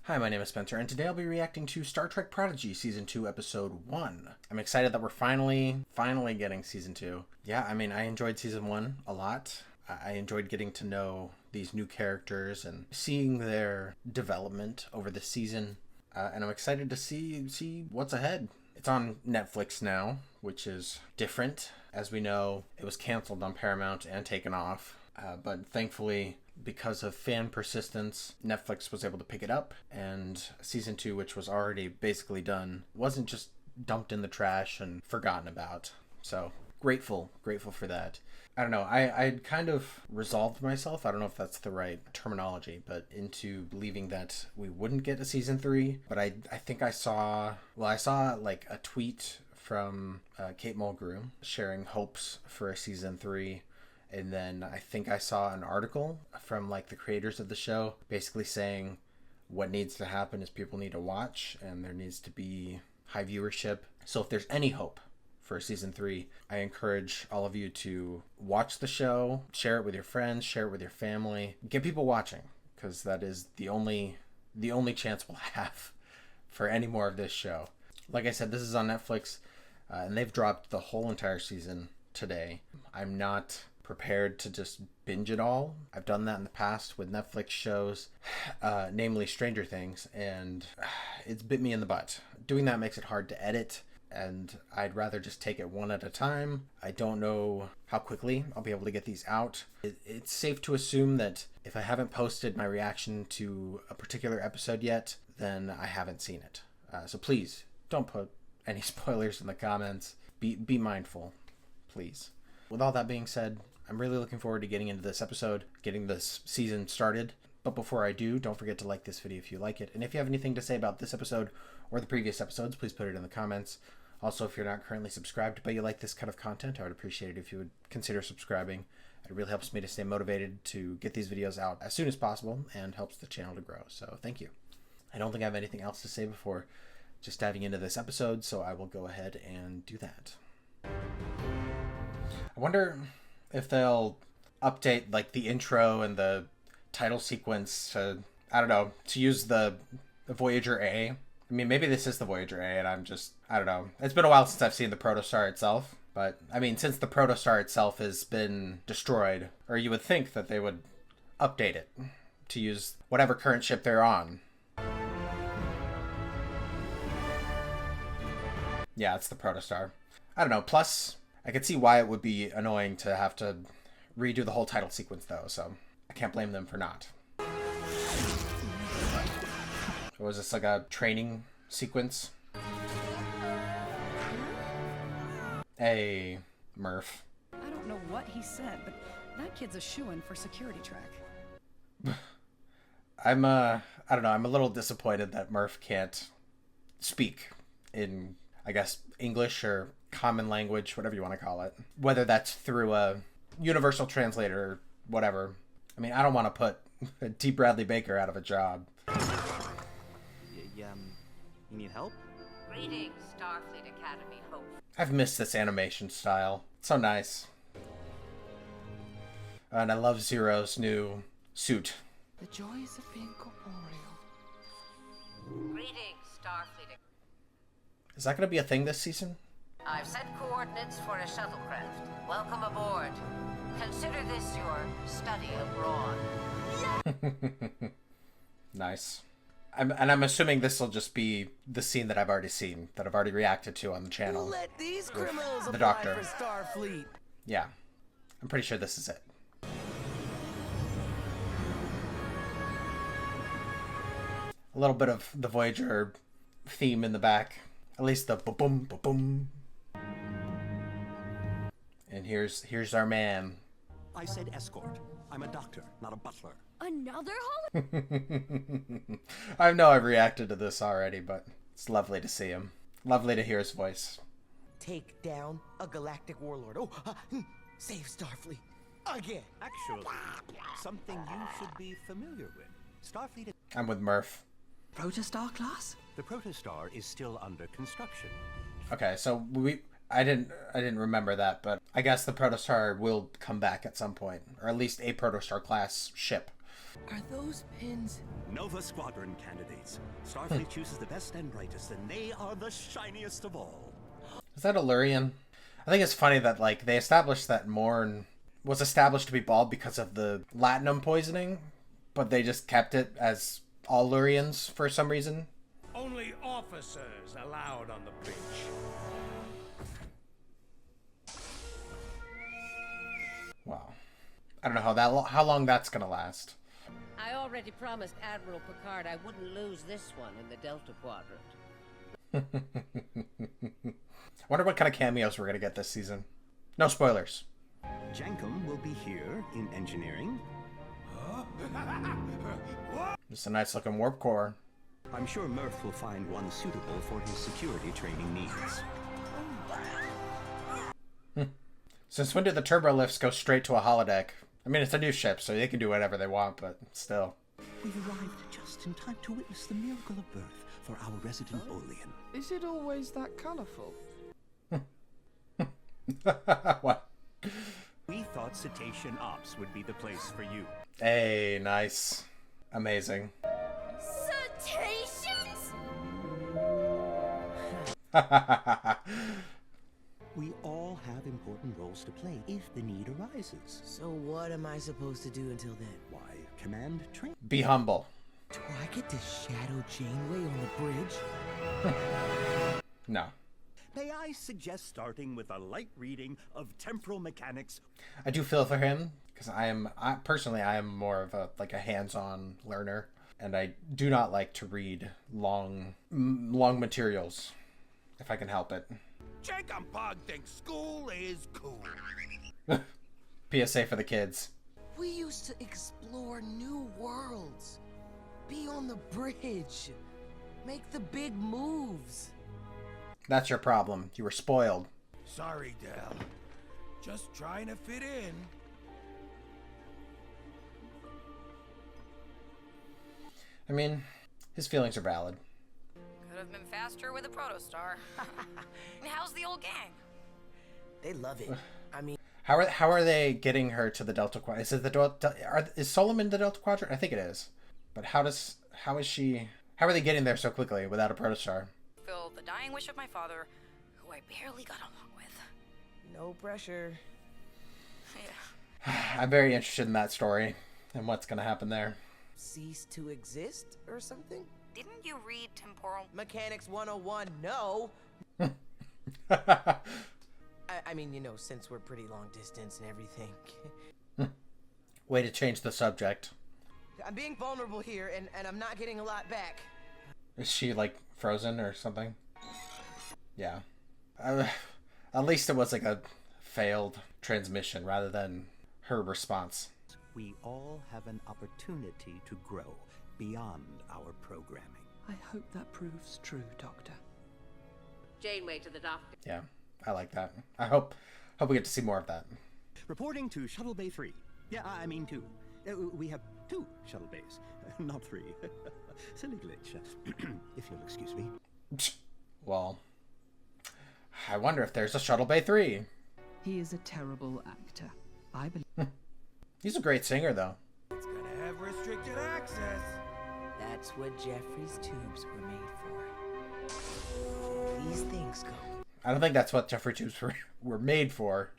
Hi, my name is Spencer, and today I'll be reacting to Star Trek Prodigy Season 2, Episode 1. I'm excited that we're finally getting Season 2. Yeah, I mean, I enjoyed Season 1 a lot. I enjoyed getting to know these new characters and seeing their development over the season. And I'm excited to see what's ahead. It's on Netflix now, which is different. As we know, it was canceled on Paramount and taken off. But thankfully, because of fan persistence, Netflix was able to pick it up, and Season 2, which was already basically done, wasn't just dumped in the trash and forgotten about. So grateful for that. I don't know, I'd kind of resolved myself, I don't know if that's the right terminology, but into believing that we wouldn't get a Season 3, but I think I saw like a tweet from Kate Mulgrew sharing hopes for a Season 3. And then I think I saw an article from like the creators of the show basically saying what needs to happen is people need to watch and there needs to be high viewership. So if there's any hope for Season 3, I encourage all of you to watch the show, share it with your friends, share it with your family, get people watching, because that is the only chance we'll have for any more of this show. Like I said, this is on Netflix, and they've dropped the whole entire season today. I'm not prepared to just binge it all. I've done that in the past with Netflix shows, namely Stranger Things, and it's bit me in the butt. Doing that makes it hard to edit, and I'd rather just take it one at a time. I don't know how quickly I'll be able to get these out. It's safe to assume that if I haven't posted my reaction to a particular episode yet, then I haven't seen it. So please don't put any spoilers in the comments. Be mindful, please. With all that being said, I'm really looking forward to getting into this episode, getting this season started. But before I do, don't forget to like this video if you like it. And if you have anything to say about this episode or the previous episodes, please put it in the comments. Also, if you're not currently subscribed but you like this kind of content, I would appreciate it if you would consider subscribing. It really helps me to stay motivated to get these videos out as soon as possible and helps the channel to grow. So thank you. I don't think I have anything else to say before just diving into this episode, so I will go ahead and do that. I wonder if they'll update like the intro and the title sequence to, I don't know, to use the Voyager A. I mean, maybe this is the Voyager A and I don't know. It's been a while since I've seen the Protostar itself, but I mean, since the Protostar itself has been destroyed, or you would think that they would update it to use whatever current ship they're on. Yeah, it's the Protostar. I don't know, plus I could see why it would be annoying to have to redo the whole title sequence, though, so I can't blame them for not. Was this like a training sequence? Hey, Murph. I don't know what he said, but that kid's a shoo-in for security track. I don't know, I'm a little disappointed that Murph can't speak in, I guess, English or common language, whatever you want to call it. Whether that's through a universal translator or whatever. I mean, I don't want to put T. Bradley Baker out of a job. You need help? Greetings, Starfleet Academy hope. I've missed this animation style. It's so nice. And I love Zero's new suit. The joys of being corporeal. Greetings, Starfleet. Is that going to be a thing this season? I've set coordinates for a shuttlecraft. Welcome aboard. Consider this your study abroad. Nice. I'm assuming this will just be the scene that I've already seen, that I've already reacted to on the channel. Let these criminals the apply Doctor. for Starfleet. Yeah. I'm pretty sure this is it. A little bit of the Voyager theme in the back. At least the ba-boom, ba-boom. And here's our man. I said escort. I'm a doctor, not a butler. Another I know I've reacted to this already, but it's lovely to see him. Lovely to hear his voice. Take down a galactic warlord. Save Starfleet. Again. Actually, something you should be familiar with. Starfleet. I'm with Murph. Protostar class? The Protostar is still under construction. Okay, so I didn't remember that, but I guess the Protostar will come back at some point, or at least a Protostar class ship. Are those pins? Nova Squadron candidates. Starfleet chooses the best and brightest, and they are the shiniest of all. Is that Illyrian? I think it's funny that, like, they established that Morn was established to be bald because of the latinum poisoning, but they just kept it as all Illyrians for some reason. Only officers allowed on the bridge. Wow. I don't know how long that's gonna last. I already promised Admiral Picard I wouldn't lose this one in the Delta Quadrant. Wonder what kind of cameos we're gonna get this season. No spoilers. Jankum will be here in engineering. Just a nice looking warp core. I'm sure Murph will find one suitable for his security training needs. Since when did the turbo lifts go straight to a holodeck? I mean, it's a new ship, so they can do whatever they want, but still. We've arrived just in time to witness the miracle of birth for our resident Bolian. Is it always that colourful? What? We thought Cetacean Ops would be the place for you. Hey, nice. Amazing. Cetaceans? We all have important roles to play if the need arises. So what am I supposed to do until then? Why, command train. Be humble. Do I get to shadow Janeway on the bridge? No. May I suggest starting with a light reading of temporal mechanics? I do feel for him, because I am more of a hands-on learner, and I do not like to read long materials, if I can help it. Jankum Pog thinks school is cool. PSA for the kids. We used to explore new worlds. Be on the bridge. Make the big moves. That's your problem. You were spoiled. Sorry, Del. Just trying to fit in. I mean, his feelings are valid. Could have been faster with a protostar. How's the old gang? They love it. I mean, How are they getting her to the Delta Quadrant? Is it the is Solum in the Delta Quadrant? I think it is. But how are they getting there so quickly without a protostar? Fulfill the dying wish of my father, who I barely got along with. no pressure. Yeah. I'm very interested in that story and what's going to happen there. Cease to exist or something? Didn't you read Temporal? Mechanics 101, no. I mean, you know, since we're pretty long distance and everything. Way to change the subject. I'm being vulnerable here, and I'm not getting a lot back. Is she, like, frozen or something? Yeah. At least it was like a failed transmission rather than her response. We all have an opportunity to grow beyond our programming. I hope that proves true, Doctor. Janeway to the doctor. Yeah, I like that. I hope we get to see more of that. Reporting to Shuttle Bay 3. Yeah, I mean 2. We have 2 shuttle bays, not 3. Silly glitch, if you'll excuse me. Well, I wonder if there's a Shuttle Bay 3. He is a terrible actor. I believe. He's a great singer, though. It's gonna have restricted access. That's what Jeffrey's tubes were made for. These things go. I don't think that's what Jeffrey tubes were made for.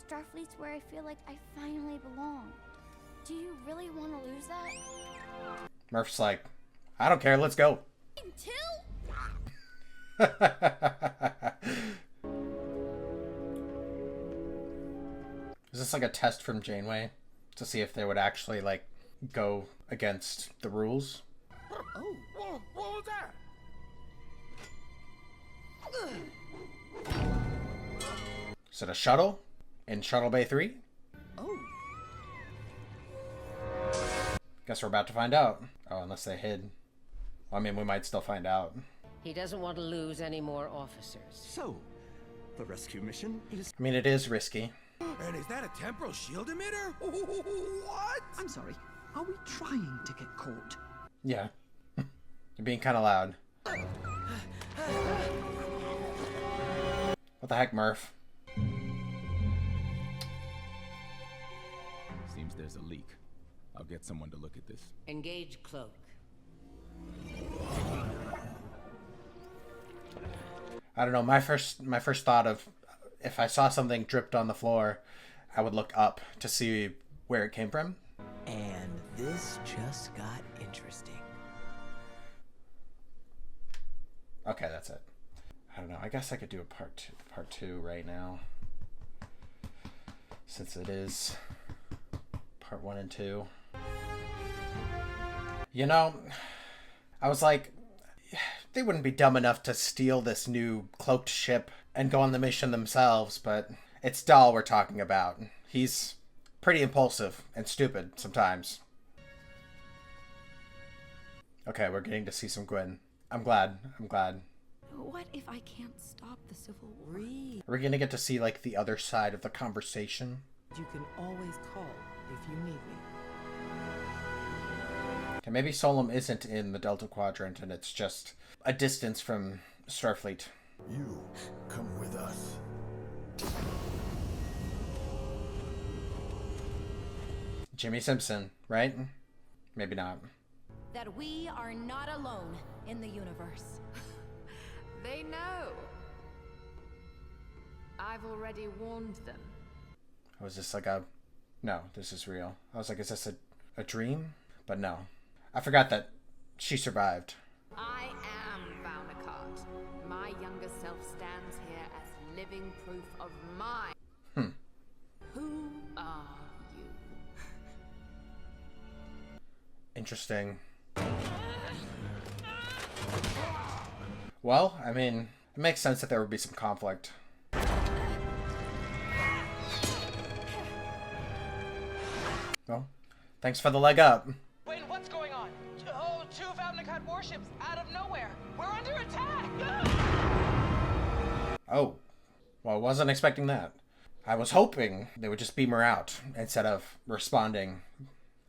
Starfleet's where I feel like I finally belong. Do you really want to lose that? Murph's like, I don't care, let's go. Until? Is this like a test from Janeway to see if they would actually, like, go against the rules? Oh, what was that? Is it a shuttle in Shuttle Bay 3? Oh. Guess we're about to find out. Oh, unless they hid. Well, I mean, we might still find out. He doesn't want to lose any more officers. So, the rescue mission is... I mean, it is risky. And is that a temporal shield emitter? What? I'm sorry. Are we trying to get caught? Yeah. You're being kind of loud. What the heck, Murph? Seems there's a leak. I'll get someone to look at this. Engage cloak. I don't know. My first thought of if I saw something dripped on the floor, I would look up to see where it came from. And this just got interesting. Okay, that's it. I don't know. I guess I could do a part two right now, since it is part 1 and 2. You know, I was like, they wouldn't be dumb enough to steal this new cloaked ship and go on the mission themselves, but it's Dahl we're talking about. He's pretty impulsive and stupid sometimes. Okay, we're getting to see some Gwyn. I'm glad. What if I can't stop the Civil War? Are we gonna get to see, like, the other side of the conversation? You can always call if you need me. Okay, maybe Solum isn't in the Delta Quadrant and it's just a distance from Starfleet. You come with us. Jimmy Simpson, right? Maybe not. That we are not alone in the universe. They know. I've already warned them. Was this like a... No, this is real. I was like, is this a dream? But no. I forgot that she survived. I am Valnacart. My younger self stands here as living proof of mine. Who are you? Interesting. Well, I mean, it makes sense that there would be some conflict. Well, thanks for the leg up. Wait, what's going on? Oh, 2 Valnacart warships out of nowhere. We're under attack! Oh. Well, I wasn't expecting that. I was hoping they would just beam her out instead of responding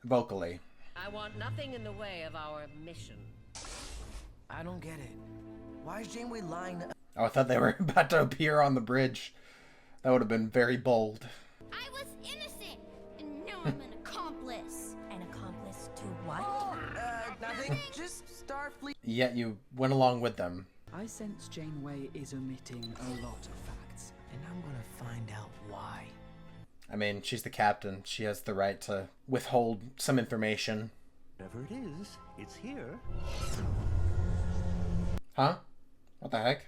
vocally. I want nothing in the way of our mission. I don't get it. Why is Janeway lying to... Oh, I thought they were about to appear on the bridge. That would have been very bold. I was innocent, and now I'm an accomplice. An accomplice to what? Oh, nothing. Just Starfleet. Yet you went along with them. I sense Janeway is omitting a lot of facts. And I'm gonna find out why. I mean, she's the captain. She has the right to withhold some information. Whatever it is, it's here. Huh? What the heck?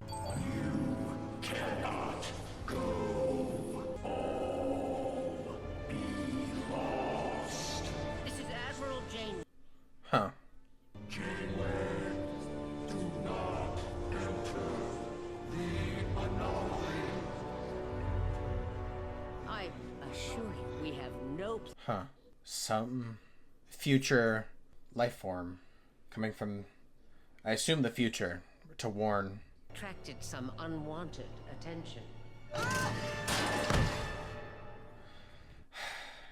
You cannot go. All be lost. This is Admiral Jane. Huh. Janeway, do not enter the anomaly. I assure you, we have no... Huh. Some future life form coming from, I assume, the future to warn. Attracted some unwanted attention.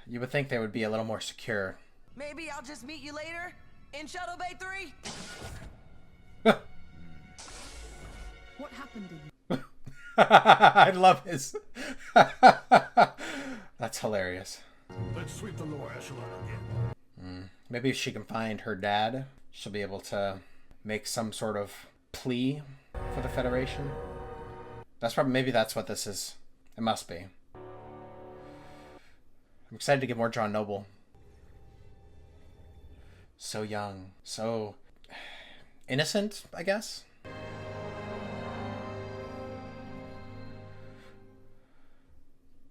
You would think they would be a little more secure. Maybe I'll just meet you later in Shuttle Bay 3. What happened in... I love his... That's hilarious. Let's sweep the lower echelon again. Maybe if she can find her dad, she'll be able to make some sort of plea for the Federation. That's probably, maybe that's what this is. It must be. I'm excited to get more John Noble. So young. So innocent, I guess?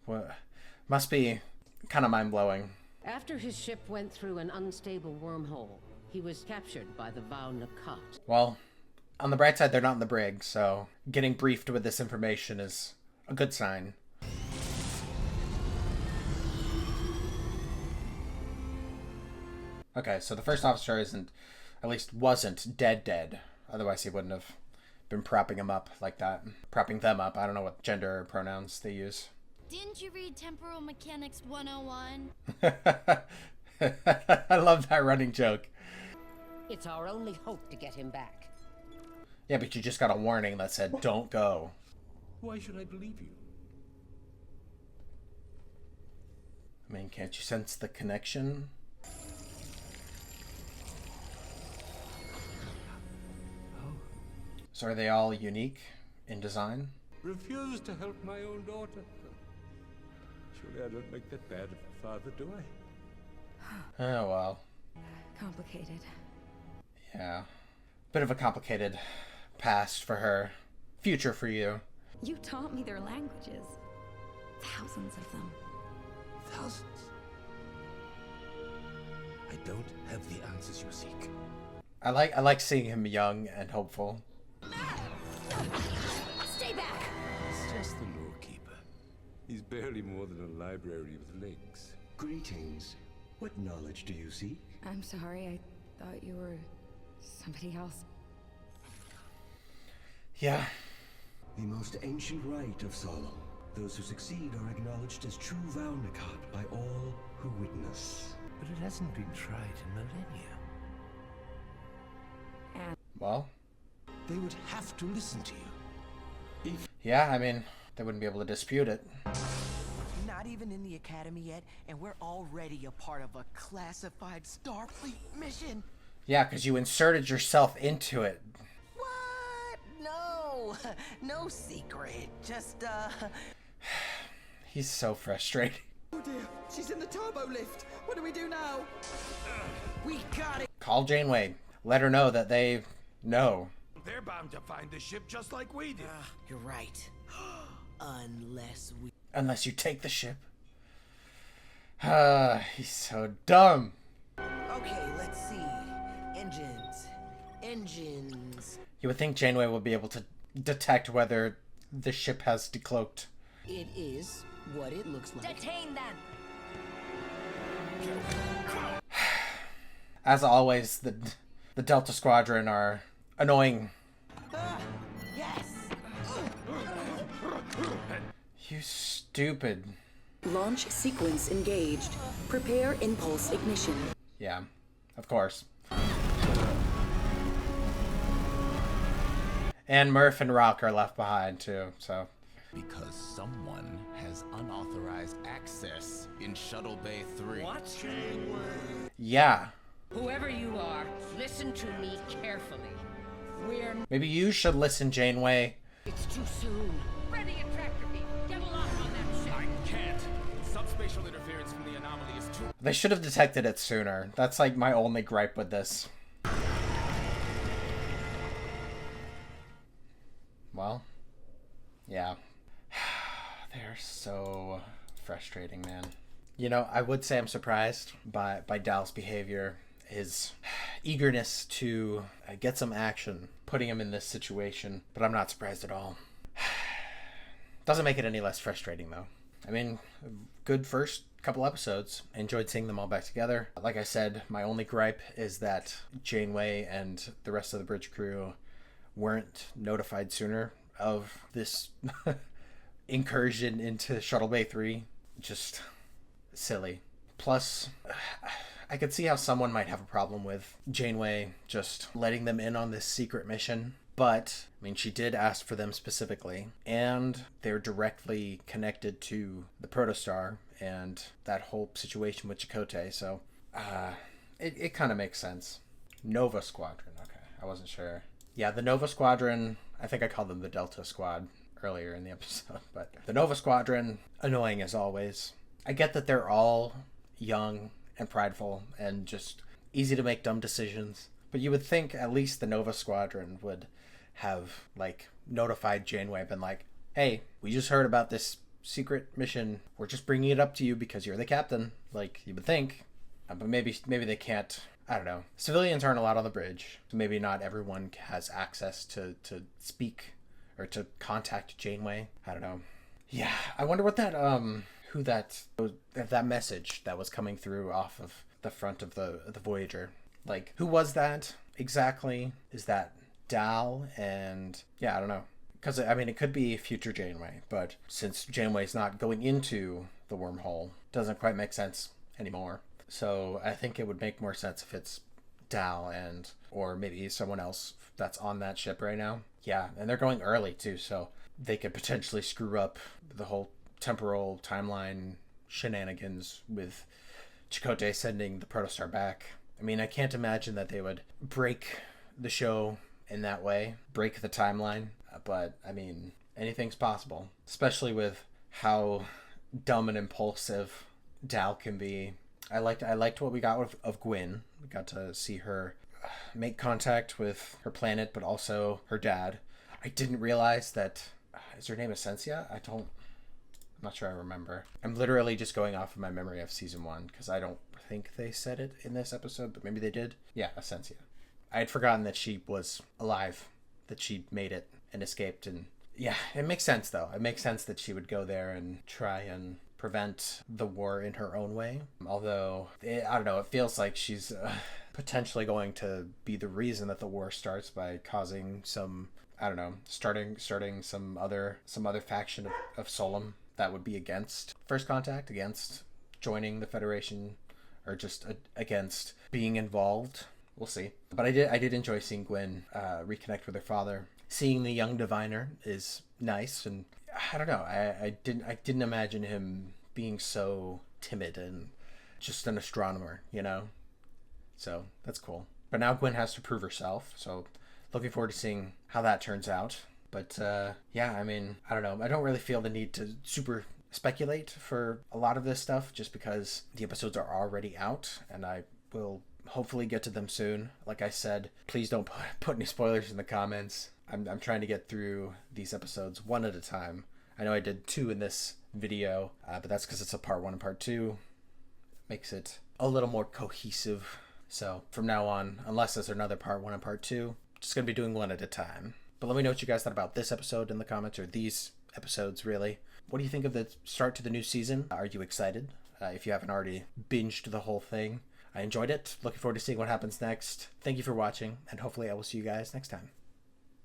What? Must be kind of mind-blowing. After his ship went through an unstable wormhole, he was captured by the Valnacart. Well, on the bright side, they're not in the brig, so getting briefed with this information is a good sign. Okay, so the first officer isn't, at least wasn't dead. Otherwise he wouldn't have been propping him up like that. Propping them up. I don't know what gender pronouns they use. Didn't you read Temporal Mechanics 101? I love that running joke. It's our only hope to get him back. Yeah, but you just got a warning that said, don't go. Why should I believe you? I mean, can't you sense the connection? So are they all unique in design? Refuse to help my own daughter. Surely I don't make that bad of a father, do I? Oh, well. Complicated. Yeah. Bit of a complicated past for her. Future for you. You taught me their languages. Thousands of them. Thousands? I don't have the answers you seek. I like seeing him young and hopeful. Stay back! It's just the lore-keeper. He's barely more than a library with legs. Greetings. What knowledge do you seek? I'm sorry, I thought you were somebody else. Yeah. The most ancient rite of Solum. Those who succeed are acknowledged as true Valnakat by all who witness. But it hasn't been tried in millennia. Well. They would have to listen to you. Yeah, I mean, they wouldn't be able to dispute it. Not even in the academy yet, and we're already a part of a classified Starfleet mission. Yeah, because you inserted yourself into it. What? No. No secret. Just, He's so frustrating. Oh dear, she's in the turbo lift. What do we do now? We got it. Call Janeway. Let her know that they know. They're bound to find the ship just like we did. You're right. Unless you take the ship. He's so dumb. Okay, let's see. Engines. You would think Janeway would be able to detect whether the ship has decloaked. It is what it looks like. Detain them! As always, the Delta Squadron are annoying. Yes. You stupid. Launch sequence engaged. Prepare impulse ignition. Yeah, of course. And Murph and Rock are left behind too, so. Because someone has unauthorized access in Shuttle Bay 3. What? Yeah. Whoever you are, listen to me carefully. Maybe you should listen, Janeway. It's too soon. Ready and tractor beam. Get lock on that ship. I can't. Subspatial interference from the anomaly is too... They should have detected it sooner. That's like my only gripe with this. Well, yeah. They're so frustrating, man. You know, I would say I'm surprised by Dal's behavior, his eagerness to get some action, putting him in this situation, but I'm not surprised at all. Doesn't make it any less frustrating, though. I mean, good first couple episodes. I enjoyed seeing them all back together. Like I said, my only gripe is that Janeway and the rest of the bridge crew weren't notified sooner of this incursion into Shuttle Bay 3. Just silly. Plus, I could see how someone might have a problem with Janeway just letting them in on this secret mission. But, I mean, she did ask for them specifically, and they're directly connected to the Protostar and that whole situation with Chakotay, so it kind of makes sense. Nova Squadron, okay, I wasn't sure. Yeah, the Nova Squadron, I think I called them the Delta Squad earlier in the episode, but the Nova Squadron, annoying as always. I get that they're all young and prideful and just easy to make dumb decisions, but you would think at least the Nova Squadron would have, like, notified Janeway, been like, hey, we just heard about this secret mission. We're just bringing it up to you because you're the captain. Like, you would think. But maybe they can't. I don't know. Civilians aren't allowed on the bridge. So maybe not everyone has access to speak or to contact Janeway. I don't know. Yeah, I wonder what that, who that message that was coming through off of the front of the Voyager. Like, who was that exactly? Is that Dal? And yeah, I don't know. Because, I mean, it could be future Janeway, but since Janeway's not going into the wormhole, doesn't quite make sense anymore. So I think it would make more sense if it's Dal or maybe someone else that's on that ship right now. Yeah, and they're going early too, so they could potentially screw up the whole temporal timeline shenanigans with Chakotay sending the protostar back. I mean, I can't imagine that they would break the show in that way, break the timeline, but I mean, anything's possible, especially with how dumb and impulsive Dal can be. I liked what we got of Gwyn. We got to see her make contact with her planet, but also her dad. I didn't realize that, is her name Essentia? I'm not sure I remember. I'm literally just going off of my memory of season 1, because I don't think they said it in this episode, but maybe they did. Yeah, Essentia. I had forgotten that she was alive, that she made it and escaped. And yeah, it makes sense though. It makes sense that she would go there and try and prevent the war in her own way. Although, I don't know, it feels like she's potentially going to be the reason that the war starts by causing some, I don't know, starting some other faction of Solum that would be against First Contact, against joining the Federation, or just against being involved. We'll see. But I did enjoy seeing Gwyn reconnect with her father. Seeing the young diviner is nice, and I don't know. I didn't imagine him being so timid and just an astronomer, you know. So that's cool. But now Gwyn has to prove herself. So looking forward to seeing how that turns out. But yeah, I mean, I don't know. I don't really feel the need to super speculate for a lot of this stuff, just because the episodes are already out, and I will hopefully get to them soon. Like I said, please don't put any spoilers in the comments. I'm trying to get through these episodes one at a time. I know I did 2 in this video, but that's because it's a part 1 and part 2. Makes it a little more cohesive. So from now on, unless there's another part 1 and part 2, just going to be doing 1 at a time. But let me know what you guys thought about this episode in the comments, or these episodes really. What do you think of the start to the new season? Are you excited? If you haven't already binged the whole thing. I enjoyed it. Looking forward to seeing what happens next. Thank you for watching, and hopefully I will see you guys next time.